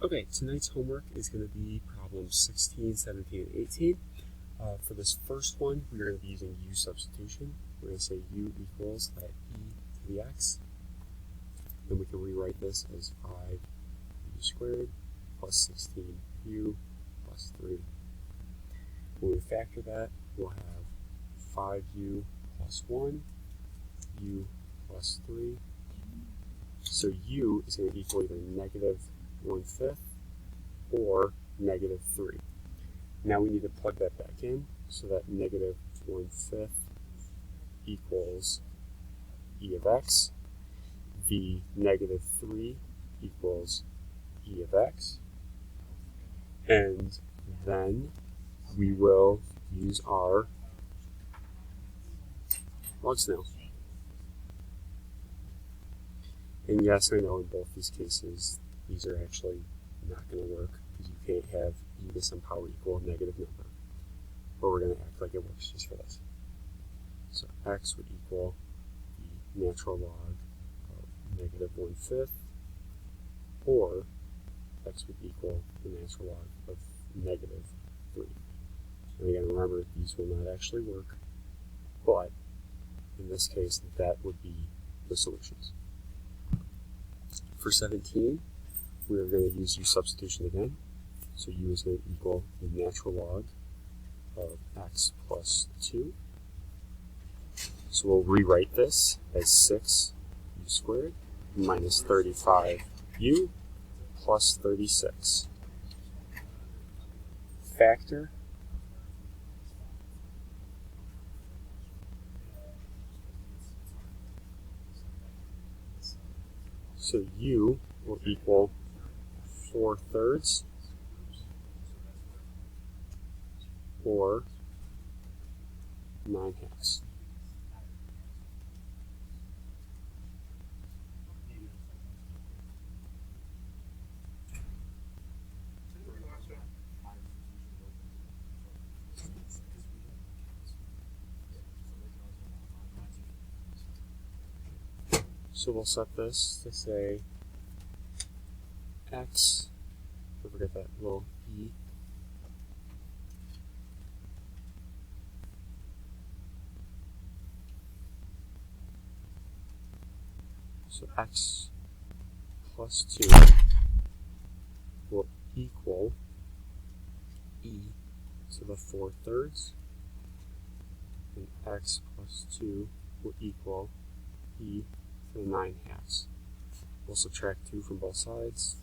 Okay, tonight's homework is going to be problems 16, 17, and 18. For this first one, we are going to be using u substitution. We're going to say u equals that e to the x. Then we can rewrite this as 5u squared plus 16u plus 3. When we factor that, we'll have 5u plus 1, u plus 3. So u is going to equal either negative 1/5 or negative 3. Now we need to plug that back in, so that negative 1/5 equals e of x. The negative 3 equals e of x. And then we will use our log snail. And yes, I know in both these cases, these are actually not going to work, because you can't have e to some power equal a negative number. But we're going to act like it works just for this. So x would equal the natural log of negative 1/5, or x would equal the natural log of negative 3. And again, remember, these will not actually work, but in this case, that would be the solutions. For 17, we are going to use u substitution again. So u is going to equal the natural log of x plus 2. So we'll rewrite this as 6u squared minus 35u plus 36. Factor so u will equal 4/3 or 9/2. So we'll set this to say x, don't forget that little e, so x plus 2 will equal e to the 4/3, and x plus 2 will equal e to the 9/2. We'll subtract 2 from both sides.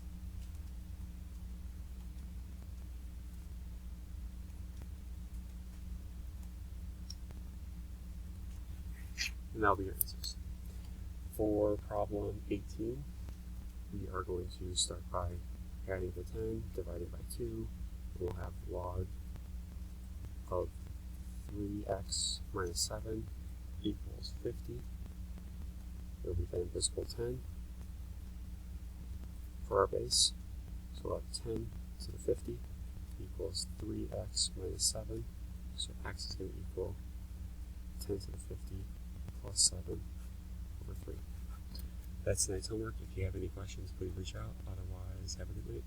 And that'll be your answers. For problem 18, we are going to start by adding the 10, divided by 2, and we'll have log of 3x minus 7 equals 50. There will be the invisible 10 for our base. So we'll have 10 to the 50 equals 3x minus 7. So x is going to equal 10 to the 50 plus 7 over 3. That's tonight's homework. If you have any questions, please reach out. Otherwise, have a good night.